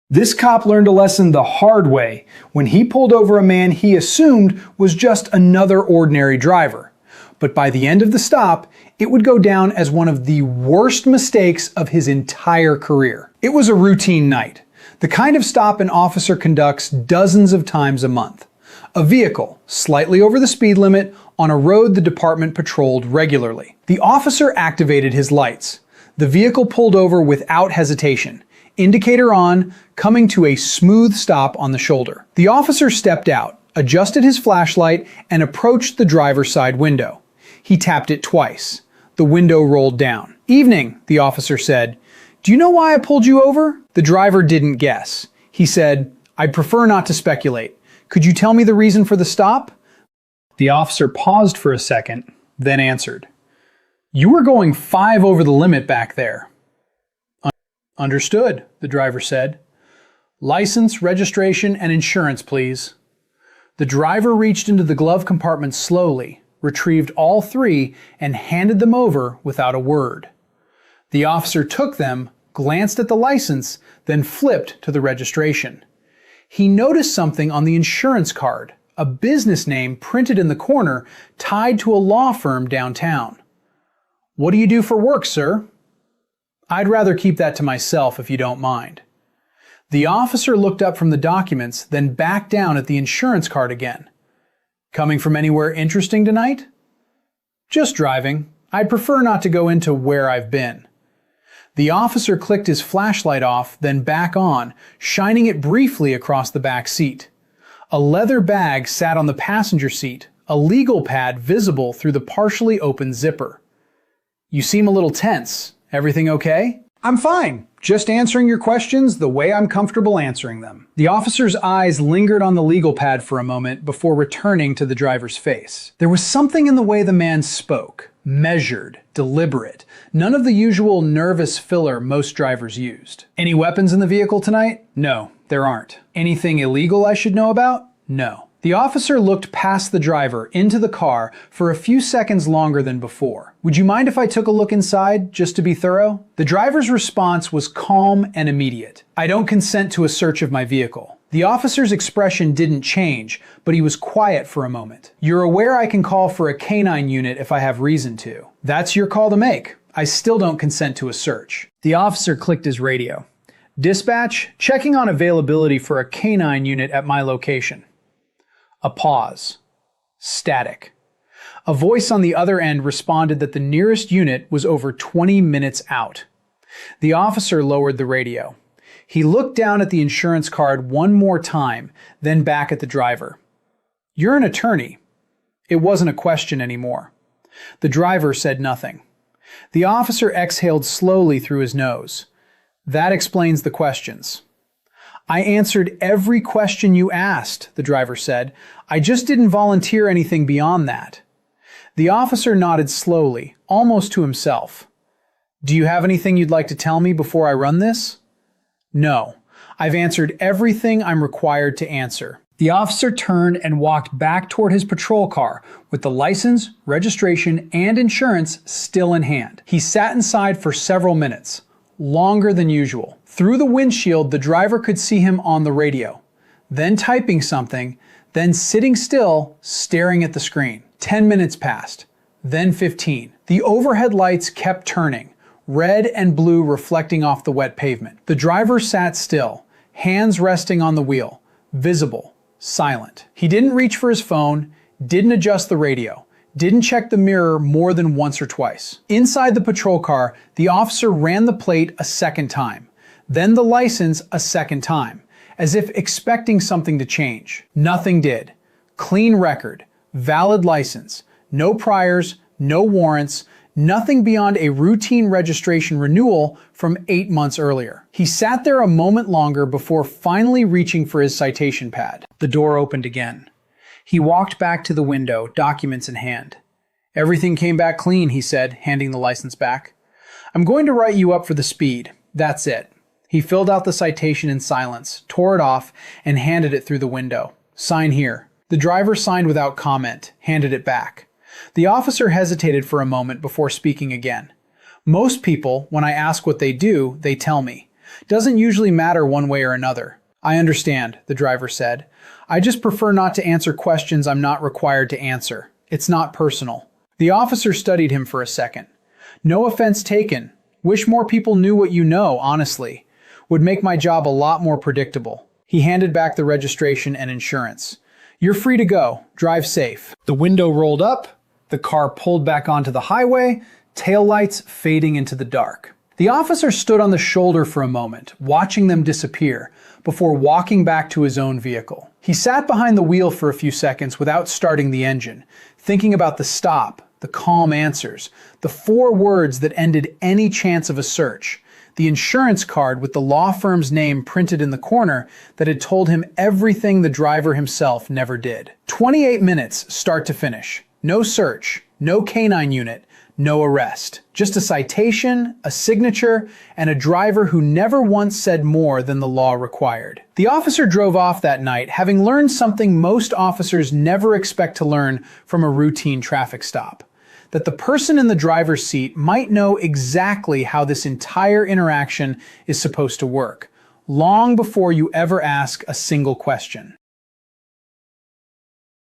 This cop learned a lesson the hard way when he pulled over a man he assumed was just another ordinary driver. But by the end of the stop, it would go down as one of the worst mistakes of his entire career. It was a routine night, the kind of stop an officer conducts dozens of times a month. A vehicle, slightly over the speed limit, on a road the department patrolled regularly. The officer activated his lights. The vehicle pulled over without hesitation, indicator on, coming to a smooth stop on the shoulder. The officer stepped out, adjusted his flashlight, and approached the driver's side window. He tapped it twice. The window rolled down. "Evening," the officer said. "Do you know why I pulled you over?" The driver didn't guess. He said, "I'd prefer not to speculate. Could you tell me the reason for the stop?" The officer paused for a second, then answered, "You were going 5 over the limit back there." "Understood," the driver said. "License, registration, and insurance, please." The driver reached into the glove compartment slowly, retrieved all 3, and handed them over without a word. The officer took them, glanced at the license, then flipped to the registration. He noticed something on the insurance card, a business name printed in the corner tied to a law firm downtown. "What do you do for work, sir?" "I'd rather keep that to myself if you don't mind." The officer looked up from the documents, then back down at the insurance card again. "Coming from anywhere interesting tonight?" "Just driving. I'd prefer not to go into where I've been." The officer clicked his flashlight off, then back on, shining it briefly across the back seat. A leather bag sat on the passenger seat, a legal pad visible through the partially open zipper. "You seem a little tense. Everything okay?" "I'm fine. Just answering your questions the way I'm comfortable answering them." The officer's eyes lingered on the legal pad for a moment before returning to the driver's face. There was something in the way the man spoke, measured, deliberate, none of the usual nervous filler most drivers used. "Any weapons in the vehicle tonight?" "No, there aren't." "Anything illegal I should know about?" "No." The officer looked past the driver into the car for a few seconds longer than before. "Would you mind if I took a look inside, just to be thorough?" The driver's response was calm and immediate. "I don't consent to a search of my vehicle." The officer's expression didn't change, but he was quiet for a moment. "You're aware I can call for a canine unit if I have reason to." "That's your call to make. I still don't consent to a search." The officer clicked his radio. "Dispatch, checking on availability for a canine unit at my location." A pause. Static. A voice on the other end responded that the nearest unit was over 20 minutes out. The officer lowered the radio. He looked down at the insurance card one more time, then back at the driver. "You're an attorney." It wasn't a question anymore. The driver said nothing. The officer exhaled slowly through his nose. "That explains the questions." "I answered every question you asked," the driver said. "I just didn't volunteer anything beyond that." The officer nodded slowly, almost to himself. "Do you have anything you'd like to tell me before I run this?" "No. I've answered everything I'm required to answer." The officer turned and walked back toward his patrol car with the license, registration, and insurance still in hand. He sat inside for several minutes, longer than usual. Through the windshield, the driver could see him on the radio, then typing something, then sitting still, staring at the screen. 10 minutes passed, then 15. The overhead lights kept turning, red and blue reflecting off the wet pavement. The driver sat still, hands resting on the wheel, visible, silent. He didn't reach for his phone, didn't adjust the radio, didn't check the mirror more than once or twice. Inside the patrol car, the officer ran the plate a second time, then the license a second time, as if expecting something to change. Nothing did. Clean record, valid license, no priors, no warrants, nothing beyond a routine registration renewal from 8 months earlier. He sat there a moment longer before finally reaching for his citation pad. The door opened again. He walked back to the window, documents in hand. "Everything came back clean," he said, handing the license back. "I'm going to write you up for the speed. That's it." He filled out the citation in silence, tore it off, and handed it through the window. "Sign here." The driver signed without comment, handed it back. The officer hesitated for a moment before speaking again. "Most people, when I ask what they do, they tell me. Doesn't usually matter one way or another. I understand, the driver said. I just prefer not to answer questions I'm not required to answer. It's not personal. The officer studied him for a second. No offense taken. Wish more people knew what you know, honestly. Would make my job a lot more predictable. He handed back the registration and insurance. You're free to go. Drive safe. The window rolled up. The car pulled back onto the highway, taillights fading into the dark. The officer stood on the shoulder for a moment, watching them disappear, before walking back to his own vehicle. He sat behind the wheel for a few seconds without starting the engine, thinking about the stop, the calm answers, the 4 words that ended any chance of a search, the insurance card with the law firm's name printed in the corner that had told him everything the driver himself never did. 28 minutes start to finish. No search, no canine unit, no arrest. Just a citation, a signature, and a driver who never once said more than the law required. The officer drove off that night, having learned something most officers never expect to learn from a routine traffic stop. That the person in the driver's seat might know exactly how this entire interaction is supposed to work, long before you ever ask a single question.